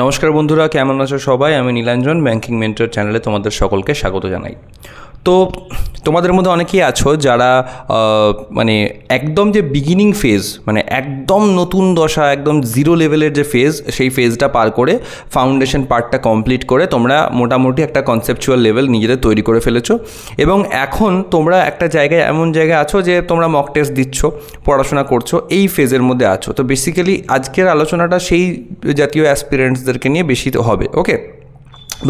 নমস্কার বন্ধুরা, কেমন আছো সবাই? আমি নীলাঞ্জন, ব্যাংকিং মেন্টর চ্যানেলে তোমাদের সকলকে স্বাগত জানাই। তো তোমাদের মধ্যে অনেকেই আছো যারা মানে একদম যে বিগিনিং ফেজ, মানে একদম নতুন দশা, একদম জিরো লেভেলের যে ফেজ, সেই ফেজটা পার করে ফাউন্ডেশন পার্টটা কমপ্লিট করে তোমরা মোটামুটি একটা কনসেপচুয়াল লেভেল নিজেদের তৈরি করে ফেলেছো এবং এখন তোমরা একটা জায়গায়, এমন জায়গায় আছো যে তোমরা মক টেস্ট দিচ্ছ, পড়াশোনা করছো, এই ফেজের মধ্যে আছো। তো বেসিক্যালি আজকের আলোচনাটা সেই জাতীয় অ্যাসপিরেন্টসদেরকে নিয়ে বেশি হবে। ওকে,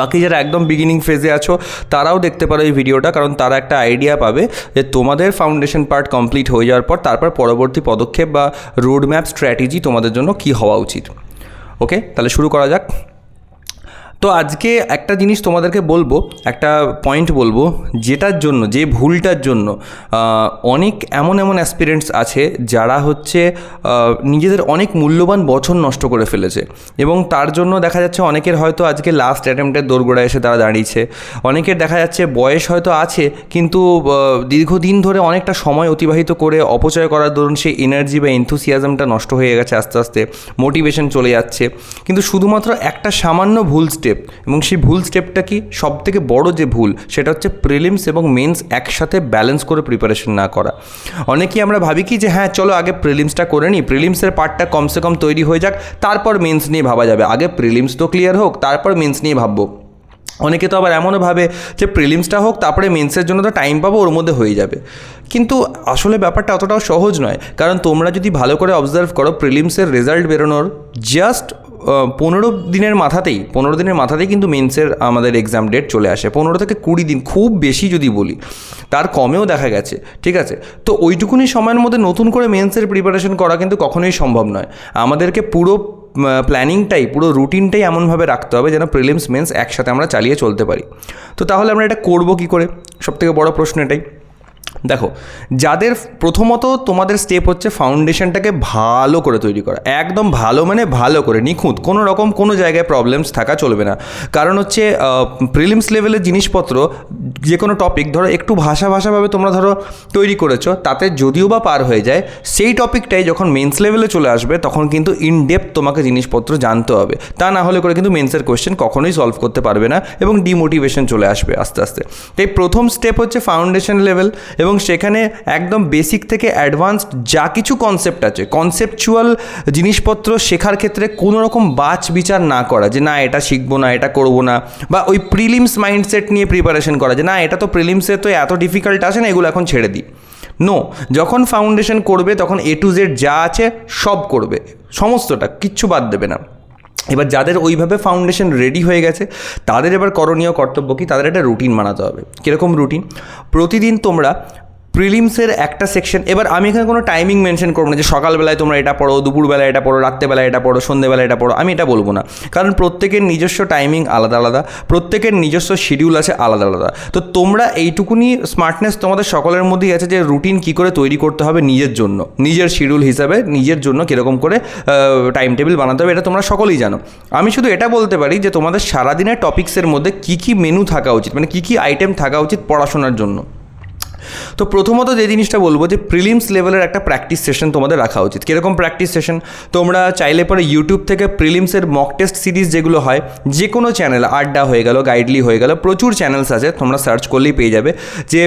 বাকি যারা একদম বিগিনিং ফেজে আছো তারাও দেখতে পারো এই ভিডিওটা, কারণ তারা একটা আইডিয়া পাবে যে তোমাদের ফাউন্ডেশন পার্ট কমপ্লিট হয়ে যাওয়ার পর তারপর পরবর্তী পদক্ষেপ বা রোড ম্যাপ স্ট্র্যাটেজি তোমাদের জন্য কী হওয়া উচিত। ওকে, তাহলে শুরু করা যাক। তো আজকে একটা জিনিস তোমাদেরকে বলবো, একটা পয়েন্ট বলবো, যেটার জন্য, যে ভুলটার জন্য অনেক এমন অ্যাসপিরেন্টস আছে যারা হচ্ছে নিজেদের অনেক মূল্যবান বছর নষ্ট করে ফেলেছে এবং তার জন্য দেখা যাচ্ছে অনেকের হয়তো আজকে লাস্ট অ্যাটেম্পটের দোরগোড়ায় এসে তারা দাঁড়িয়েছে। অনেকের দেখা যাচ্ছে বয়স হয়তো আছে, কিন্তু দীর্ঘদিন ধরে অনেকটা সময় অতিবাহিত করে অপচয় করার দরুন সেই এনার্জি বা এনথুসিয়াজমটা নষ্ট হয়ে গেছে, আস্তে আস্তে মোটিভেশন চলে যাচ্ছে। কিন্তু শুধুমাত্র একটা সামান্য ভুল স্টেপ, এবং সেই ভুল স্টেপটা কি, সব থেকে বড় যে ভুল, সেটা হচ্ছে প্রিলিমস এবং মেন্স একসাথে ব্যালেন্স করে প্রিপারেশন না করা। অনেকেই আমরা ভাবি কি যে হ্যাঁ চলো আগে প্রিলিমসটা করে নিই, প্রিলিমসের পার্টটা কমসে কম তৈরি হয়ে যাক, তারপর মেন্স নিয়ে ভাবা যাবে। আগে প্রিলিমস তো ক্লিয়ার হোক, তারপর মেন্স নিয়ে ভাববো। অনেকে তো আবার এমনও ভাবে যে প্রিলিমসটা হোক, তারপরে মেন্সের জন্য তো টাইম পাবো, ওর মধ্যে হয়ে যাবে। কিন্তু আসলে ব্যাপারটা অতটাও সহজ নয়, কারণ তোমরা যদি ভালো করে অবজার্ভ করো, প্রিলিমসের রেজাল্ট বেরোনোর জাস্ট 15 দিনের মাথাতেই কিন্তু মেন্সের আমাদের এক্সাম ডেট চলে আসে। 15 থেকে 20 দিন, খুব বেশি যদি বলি, তার কমেও দেখা গেছে। ঠিক আছে, তো ওইটুকুনি সময়ের মধ্যে নতুন করে মেন্সের প্রিপারেশন করা কিন্তু কখনোই সম্ভব নয়। আমাদেরকে পুরো প্ল্যানিংটাই, পুরো রুটিনটাই এমনভাবে রাখতে হবে যেন প্রিলিমস মেন্স একসাথে আমরা চালিয়ে চলতে পারি। তো তাহলে আমরা এটা করবো কী করে? সবথেকে বড় প্রশ্ন এটাই। দেখো, যাদের প্রথমত তোমাদের স্টেপ হচ্ছে ফাউন্ডেশনটাকে ভালো করে তৈরি করা, একদম ভালো মানে ভালো করে, নিখুঁত, কোনো রকম কোনো জায়গায় প্রবলেমস থাকা চলবে না। কারণ হচ্ছে প্রিলিমস লেভেলের জিনিসপত্র, যে কোনো টপিক ধরো একটু ভাষাভাবে তোমরা ধরো তৈরি করেছো, তাতে যদিও বা পার হয়ে যায়, সেই টপিকটাই যখন মেন্স লেভেলে চলে আসবে তখন কিন্তু ইন ডেপথ তোমাকে জিনিসপত্র জানতে হবে। তা না হলে করে কিন্তু মেন্সের কোয়েশ্চেন কখনোই সলভ করতে পারবে না এবং ডিমোটিভেশন চলে আসবে আস্তে আস্তে। তাই প্রথম স্টেপ হচ্ছে ফাউন্ডেশন লেভেল, এবং সেখানে একদম বেসিক থেকে অ্যাডভান্সড যা কিছু কনসেপ্ট আছে, কনসেপচুয়াল জিনিসপত্র শেখার ক্ষেত্রে কোনো রকম বাছ বিচার না করা যে না এটা শিখবো না, এটা করবো না, বা ওই প্রিলিমস মাইন্ডসেট নিয়ে প্রিপারেশন করা যে না এটা তো প্রিলিমসে তো এত ডিফিকাল্ট আসে না, এগুলো এখন ছেড়ে দিই। নো, যখন ফাউন্ডেশন করবে তখন A to Z যা আছে সব করবে, সমস্তটা, কিচ্ছু বাদ দেবে না। এবার যাদের ওইভাবে ফাউন্ডেশন রেডি হয়ে গেছে, তাদের এবার করণীয় কর্তব্য কি, তাদের একটা রুটিন বানাতে হবে। কীরকম রুটিন? প্রতিদিন তোমরা প্রিলিমসের একটা সেকশন, এবার আমি এখানে কোনো টাইমিং মেনশন করবো না যে সকালবেলায় তোমরা এটা পড়ো, দুপুরবেলায় এটা পড়ো, রাত্রেবেলায় এটা পড়ো, সন্ধ্যেবেলায় এটা পড়ো, আমি এটা বলবো না। কারণ প্রত্যেকের নিজস্ব টাইমিং আলাদা আলাদা, প্রত্যেকের নিজস্ব শিডিউল আছে আলাদা আলাদা। তো তোমরা এইটুকুনি স্মার্টনেস তোমাদের সকলের মধ্যেই আছে যে রুটিন কী করে তৈরি করতে হবে নিজের জন্য, নিজের শিডিউল হিসাবে নিজের জন্য কীরকম করে টাইম টেবিল বানাতে হবে, এটা তোমরা সকলেই জানো। আমি শুধু এটা বলতে পারি যে তোমাদের সারাদিনের টপিক্সের মধ্যে কী মেনু থাকা উচিত, মানে কী আইটেম থাকা উচিত পড়াশোনার জন্য। তো প্রথমত যে জিনিসটা বলবো যে প্রিলিমস লেভেলের একটা প্র্যাকটিস সেশন তোমাদের রাখা উচিত। কীরকম প্র্যাকটিস সেশন? তোমরা চাইলে পরে ইউটিউব থেকে প্রিলিমসের মক টেস্ট সিরিজ যেগুলো হয়, যে কোনো চ্যানেল, আড্ডা হয়ে গেল, গাইডলি হয়ে গেল, প্রচুর চ্যানেলস আছে, তোমরা সার্চ করলেই পেয়ে যাবে যে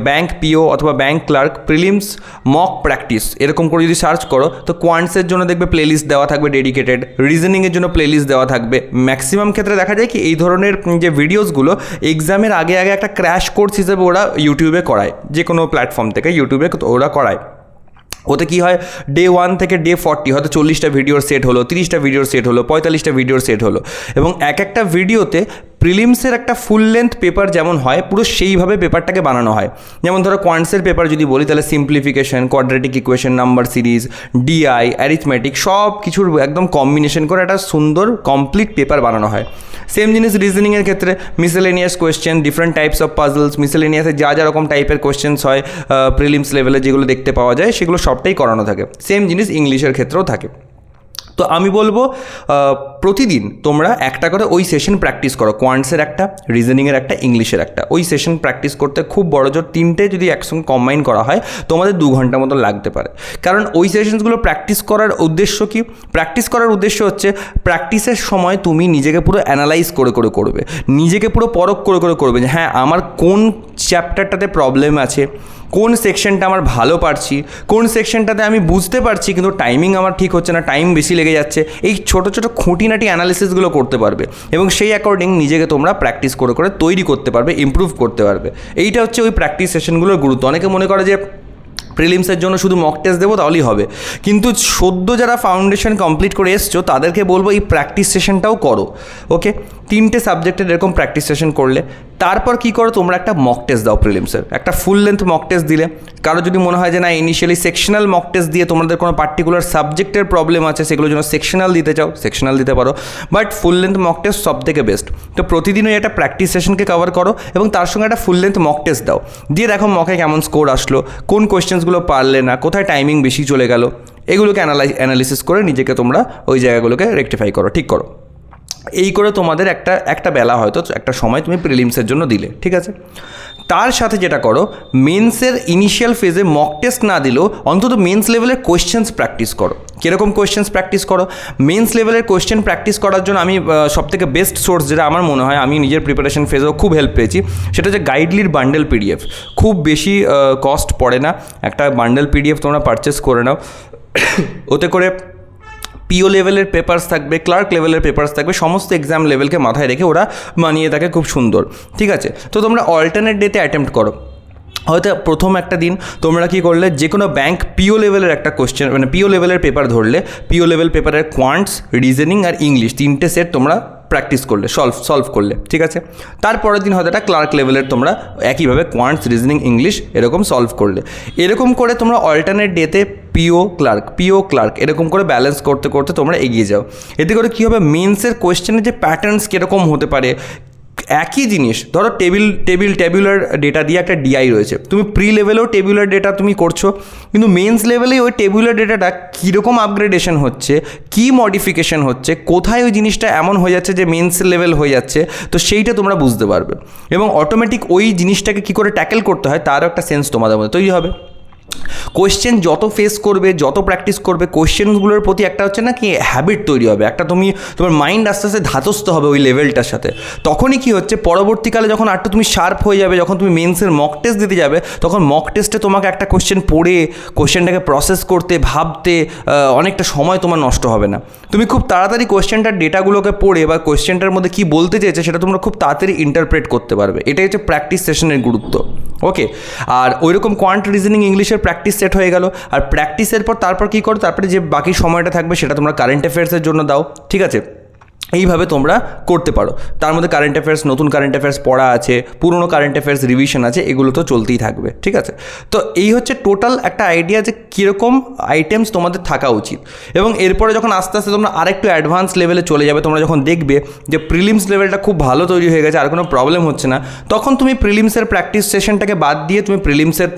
ব্যাংক পিও অথবা bank clerk prelims mock practice, এরকম করে যদি সার্চ করো তো কোয়ান্টসের জন্য দেখবে প্লেলিস্ট দেওয়া থাকবে ডেডিকেটেড, রিজনিংয়ের জন্য প্লেলিস্ট দেওয়া থাকবে। ম্যাক্সিমাম ক্ষেত্রে দেখা যায় কি এই ধরনের যে ভিডিওসগুলো এক্সামের আগে একটা ক্র্যাশ কোর্স হিসেবে ওরা ইউটিউবে করায়, যে কোনো প্ল্যাটফর্ম থেকে ইউটিউবে ওরা করায়। ওতে কী হয়, ডে 1 থেকে ডে 40 হয়তো 40টা ভিডিওর সেট হলো, 30টা ভিডিওর সেট হলো, 45টা ভিডিওর সেট হলো, এবং একটা ভিডিওতে প্রিলিমসের একটা ফুল লেন্থ পেপার যেমন হয় পুরো সেইভাবে পেপারটাকে বানানো হয়। যেমন ধরো কোয়ান্টসের পেপার যদি বলি, তাহলে simplification, quadratic equation, number series, DI, arithmetic, সব কিছুর একদম কম্বিনেশন করে একটা সুন্দর কমপ্লিট পেপার বানানো হয়। সেম জিনিস রিজনিংয়ের ক্ষেত্রে, miscellaneous question, different types of puzzles, মিসেলেনিয়াসে যা রকম টাইপের কোয়েশ্চেন্স হয় প্রিলিমস লেভেলে যেগুলো দেখতে পাওয়া যায়, সেগুলো সবটাই করানো থাকে। সেম জিনিস ইংলিশের ক্ষেত্রেও থাকে। তো আমি বলবো প্রতিদিন তোমরা একটা করে ওই সেশন প্র্যাকটিস করো, কোয়ান্টসের একটা, রিজনিংয়ের একটা, ইংলিশের একটা। ওই সেশন প্র্যাকটিস করতে খুব বড় জোর 3টে যদি একসঙ্গে কম্বাইন করা হয় তোমাদের 2 ঘন্টার মতো লাগতে পারে। কারণ ওই সেশনসগুলো প্র্যাকটিস করার উদ্দেশ্য কি? প্র্যাকটিস করার উদ্দেশ্য হচ্ছে প্র্যাকটিসের সময় তুমি নিজেকে পুরো অ্যানালাইজ করে করবে, নিজেকে পুরো পরখ করে করবে যে হ্যাঁ আমার কোন চ্যাপ্টারটাতে প্রবলেম আছে, কোন সেকশনটা আমার ভালো পারছি, কোন সেকশনটাতে আমি বুঝতে পারছি কিন্তু টাইমিং আমার ঠিক হচ্ছে না, টাইম বেশি লেগে যাচ্ছে। এই ছোটো ছোটো খুঁটিনাটি অ্যানালিসিসগুলো করতে পারবে এবং সেই অ্যাকর্ডিং নিজেকে তোমরা প্র্যাকটিস করে তৈরি করতে পারবে, ইমপ্রুভ করতে পারবে। এইটা হচ্ছে ওই প্র্যাকটিস সেশনগুলোর গুরুত্ব। অনেকে মনে করে যে প্রিলিমসের জন্য শুধু মক টেস্ট দেবো তাহলেই হবে, কিন্তু সদ্য যারা ফাউন্ডেশন কমপ্লিট করে এসছো তাদেরকে বলবো এই প্র্যাকটিস সেশনটাও করো। ওকে, 3টে সাবজেক্টের এরকম প্র্যাকটিস সেশন করলে তারপর কি করো, তোমরা একটা মক টেস্ট দাও প্রিলিমসের, একটা ফুল লেন্থ মক টেস্ট দিলে। কারো যদি মনে হয় যে না ইনিশিয়ালি সেকশনাল মক টেস্ট দিয়ে তোমাদের কোনো পার্টিকুলার সাবজেক্টের প্রবলেম আছে সেগুলোর জন্য সেকশনাল দিতে চাও, সেকশনাল দিতে পারো, but full length mock test সব থেকে বেস্ট। তো প্রতিদিনই একটা প্র্যাকটিস সেশনকে কভার করো এবং তার সঙ্গে একটা ফুল লেন্থ মক টেস্ট দাও, দিয়ে দেখো মকে কেমন স্কোর আসলো, কোন কোয়েশ্চেন্সগুলো পারলে না, কোথায় টাইমিং বেশি চলে গেল, এগুলোকে অ্যানালিসিস করে নিজেকে তোমরা ওই জায়গাগুলোকে রেকটিফাই করো, ঠিক করো। এই করে তোমাদের একটা বেলা হয়তো একটা সময় তুমি প্রিলিমসের জন্য দিলে, ঠিক আছে। তার সাথে যেটা করো, মেন্সের ইনিশিয়াল ফেজে মক টেস্ট না দিলেও অন্তত মেন্স লেভেলের কোয়েশ্চেন্স প্র্যাকটিস করো। কীরকম কোয়েশ্চেন্স প্র্যাকটিস করো? মেন্স লেভেলের কোয়েশ্চেন প্র্যাকটিস করার জন্য আমি সবথেকে বেস্ট সোর্স যেটা আমার মনে হয়, আমি নিজের প্রিপারেশন ফেজেও খুব হেল্প পেয়েছি, সেটা হচ্ছে গাইডলির বান্ডেল পিডিএফ। খুব বেশি কস্ট পড়ে না, একটা বান্ডেল পিডিএফ তোমরা পারচেস করে নাও। ওতে করে পিও লেভেলের পেপার্স থাকবে, ক্লার্ক লেভেলের পেপার্স থাকবে, সমস্ত এক্সাম লেভেলকে মাথায় রেখে ওরা বানিয়ে থাকে খুব সুন্দর, ঠিক আছে। তো তোমরা অল্টারনেট ডেতে অ্যাটেম্প্ট করো। হয়তো প্রথম একটা দিন তোমরা কী করলে, যে কোনো ব্যাংক পিও লেভেলের একটা কোশ্চেন, মানে পিও লেভেলের পেপার ধরলে, পিও লেভেল পেপারের কোয়ান্টস, রিজনিং আর ইংলিশ 3টে সেট তোমরা প্র্যাকটিস করলে, সলভ করলে, ঠিক আছে। তারপরের দিন হয়তো একটা ক্লার্ক লেভেলের তোমরা একইভাবে কোয়ান্টস, রিজনিং, ইংলিশ এরকম সলভ করলে। এরকম করে তোমরা অল্টারনেট ডেতে পিও ক্লার্ক এরকম করে ব্যালেন্স করতে তোমরা এগিয়ে যাও। এতে করে কী হবে, মেন্সের কোয়েশ্চেনের যে প্যাটার্নস কীরকম হতে পারে, একই জিনিস ধরো টেবিউলার ডেটা দিয়ে একটা ডিআই রয়েছে, তুমি প্রি লেভেলেও টেবিউলার ডেটা তুমি করছো, কিন্তু মেন্স লেভেলেই ওই টেবিউলার ডেটাটা কীরকম আপগ্রেডেশন হচ্ছে, কী মডিফিকেশন হচ্ছে, কোথায় ওই জিনিসটা এমন হয়ে যাচ্ছে যে মেন্স লেভেল হয়ে যাচ্ছে, তো সেইটা তোমরা বুঝতে পারবে এবং অটোমেটিক ওই জিনিসটাকে কী করে ট্যাকেল করতে হয় তারও একটা সেন্স তোমাদের মধ্যে তৈরি হবে। কোয়েশ্চেন যত ফেস করবে, যত প্র্যাকটিস করবে, কোয়েশ্চেনগুলোর প্রতি একটা হচ্ছে না কি হ্যাবিট তৈরি হবে, একটা তোমার মাইন্ড আস্তে আস্তে ধাতস্থ হবে ওই লেভেলটার সাথে। তখনই কি হচ্ছে, পরবর্তীকালে যখন আরটু তুমি শার্প হয়ে যাবে, যখন তুমি মেন্সের মক টেস্ট দিতে যাবে, তখন মক টেস্টে তোমাকে একটা কোয়েশ্চেন পড়ে কোয়েশ্চেনটাকে প্রসেস করতে, ভাবতে অনেকটা সময় তোমার নষ্ট হবে না। তুমি খুব তাড়াতাড়ি কোয়েশ্চেনটার ডেটাগুলোকে পড়ে বা কোয়েশ্চেনটার মধ্যে কী বলতে চেয়েছে সেটা তোমরা খুব তাড়াতাড়ি ইন্টারপ্রেট করতে পারবে। এটাই হচ্ছে প্র্যাকটিস সেশনের গুরুত্ব। ওকে, আর ওইরকম কোয়ান্ট, রিজনিং, ইংলিশের প্র্যাকটিস সেট হয়ে গেল। আর প্র্যাকটিসের পর তারপর কী করো, তারপরে যে বাকি সময়টা থাকবে সেটা তোমরা কারেন্ট অ্যাফেয়ার্সের জন্য দাও, ঠিক আছে। এইভাবে তোমরা করতে পারো। তার মধ্যে কারেন্ট অ্যাফেয়ার্স, নতুন কারেন্ট অ্যাফেয়ার্স পড়া আছে, পুরনো কারেন্ট অ্যাফেয়ার্স রিভিশন আছে, এগুলো তো চলতেই থাকবে, ঠিক আছে। তো এই হচ্ছে টোটাল একটা আইডিয়া যে কীরকম আইটেমস তোমাদের থাকা উচিত। এবং এরপরে যখন আস্তে আস্তে তোমরা আরেকটু অ্যাডভান্স লেভেলে চলে যাবে, তোমরা যখন দেখবে যে প্রিলিমস লেভেলটা খুব ভালো তৈরি হয়ে গেছে, আর কোনো প্রবলেম হচ্ছে না, তখন তুমি প্রিলিমসের প্র্যাকটিস সেশনটাকে বাদ দিয়ে তুমি প্রিলিমসের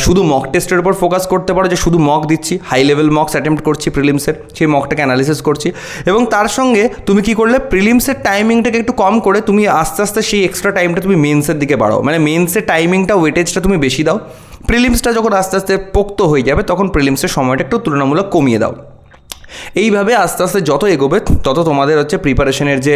শুধু মক টেস্টের উপর ফোকাস করতে পারো, যে শুধু মক দিচ্ছি, হাই লেভেল মকস অ্যাটেম্প্ট করছি প্রিলিমসের, সেই মকটাকে অ্যানালিসিস করছি। এবং তার সঙ্গে তুমি কী করলে, প্রিলিমসের টাইমিংটাকে একটু কম করে তুমি আস্তে আস্তে সেই এক্সট্রা টাইমটা তুমি মেন্সের দিকে বাড়াও, মানে মেন্সের টাইমিংটা, ওয়েটেজটা তুমি বেশি দাও। প্রিলিমসটা যখন আস্তে আস্তে পোক্ত হয়ে যাবে তখন প্রিলিমসের সময়টা একটু তুলনামূলক কমিয়ে দাও। এইভাবে আস্তে আস্তে যত এগোবে তত তোমাদের হচ্ছে প্রিপারেশনের যে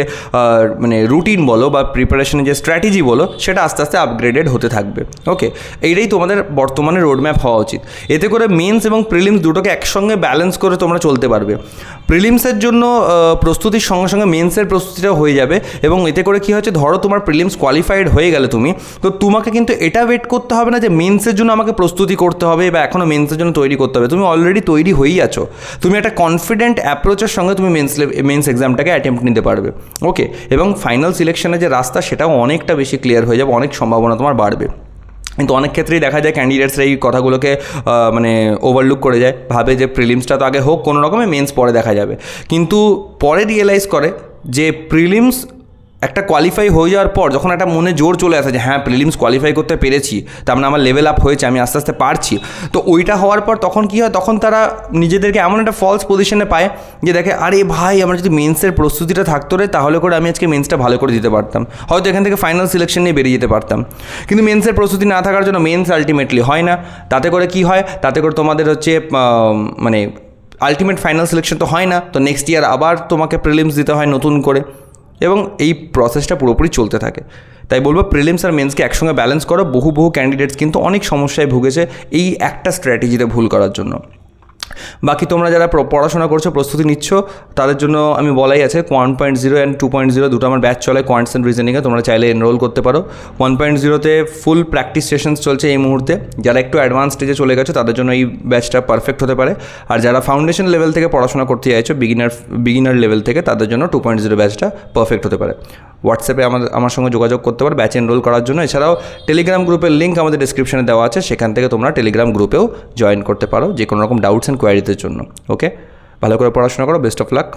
মানে রুটিন বলো বা প্রিপারেশনের যে স্ট্র্যাটেজি বলো, সেটা আস্তে আস্তে আপগ্রেডেড হতে থাকবে। ওকে, এইটাই তোমাদের বর্তমানে রোডম্যাপ হওয়া উচিত। এতে করে মেন্স এবং প্রিলিমস দুটোকে একসঙ্গে ব্যালেন্স করে তোমরা চলতে পারবে। প্রিলিমসের জন্য প্রস্তুতির সঙ্গে সঙ্গে মেন্সের প্রস্তুতিটাও হয়ে যাবে। এবং এতে করে কী হচ্ছে, ধরো তোমার প্রিলিমস কোয়ালিফাইড হয়ে গেলে তুমি, তো তোমাকে কিন্তু এটা ওয়েট করতে হবে না যে মেন্সের জন্য আমাকে প্রস্তুতি করতে হবে বা এখনও মেন্সের জন্য তৈরি করতে হবে। তুমি অলরেডি তৈরি হয়েই আছো, তুমি একটা কনফিডেন্ট অ্যাপ্রোচের সঙ্গে তুমি মেন্স এক্সামটাকে অ্যাটেম্প্ট নিতে পারবে। ওকে, এবং ফাইনাল সিলেকশনের যে রাস্তা সেটাও অনেকটা বেশি ক্লিয়ার হয়ে যাবে, অনেক সম্ভাবনা তোমার বাড়বে। কিন্তু অনেক ক্ষেত্রেই দেখা যায় ক্যান্ডিডেটসরা এই কথাগুলোকে মানে ওভারলুক করে যায়, ভাবে যে প্রিলিমসটা তো আগে হোক কোনো রকমে, মেন্স পরে দেখা যাবে। কিন্তু পরে রিয়েলাইজ করে যে প্রিলিমস একটা কোয়ালিফাই হয়ে যাওয়ার পর যখন একটা মনে জোর চলে আসে যে হ্যাঁ প্রিলিমস কোয়ালিফাই করতে পেরেছি, তার মানে আমার লেভেল আপ হয়েছে, আমি আস্তে আস্তে পারছি, তো ওইটা হওয়ার পর তখন কী হয়, তখন তারা নিজেদেরকে এমন একটা ফলস পজিশনে পায় যে দেখে আরে ভাই আমার যদি মেন্সের প্রস্তুতিটা থাকতো রে তাহলে করে আমি আজকে মেন্সটা ভালো করে দিতে পারতাম, হয়তো এখান থেকে ফাইনাল সিলেকশন নিয়ে বেরিয়ে যেতে পারতাম। কিন্তু মেন্সের প্রস্তুতি না থাকার জন্য মেন্স আলটিমেটলি হয় না। তাতে করে কি হয়, তাতে করে তোমাদের হচ্ছে মানে আলটিমেট ফাইনাল সিলেকশন তো হয় না, তো নেক্সট ইয়ার আবার তোমাকে প্রিলিমস দিতে হয় নতুন করে, এবং এই প্রসেসটা পুরোপুরি চলতে থাকে। তাই বলবো প্রিলিমস আর মেন্সকে একসঙ্গে ব্যালেন্স করো। বহু ক্যান্ডিডেটস কিন্তু অনেক সমস্যায় ভুগেছে এই একটা স্ট্র্যাটেজিতে ভুল করার জন্য। বাকি তোমরা যারা পড়াশোনা করছো, প্রস্তুতি নিচ্ছ, তাদের জন্য আমি বলাই আছে 1.0 অ্যান্ড 2.0 দুটো আমার ব্যাচ চলে কোয়ান্টস অ্যান্ড রিজনিংয়ে, তোমরা চাইলে এনরোল করতে পারো। 1.0তে ফুল প্র্যাকটিস সেশনস চলছে এই মুহূর্তে, যারা একটু অ্যাডভান্স স্টেজে চলে গেছো তাদের জন্য এই ব্যাচটা পারফেক্ট হতে পারে। আর যারা ফাউন্ডেশন লেভেল থেকে পড়াশোনা করতে চাইছো, বিগিনার লেভেল থেকে, তাদের জন্য 2.0 ব্যাচটা পারফেক্ট হতে পারে। হোয়াটসঅ্যাপে আমার সঙ্গে যোগাযোগ করতে পারো ব্যাচে এনরোল করার জন্য। এছাড়াও টেলিগ্রাম গ্রুপের লিঙ্ক আমাদের ডিসক্রিপশনে দেওয়া আছে, সেখান থেকে তোমরা টেলিগ্রাম গ্রুপেও জয়েন করতে পারো যে কোনো রকম ডাউটস অ্যান্ড কোয়ারিজের জন্য। ওকে, ভালো করে পড়াশোনা করো, বেস্ট অফ লাক।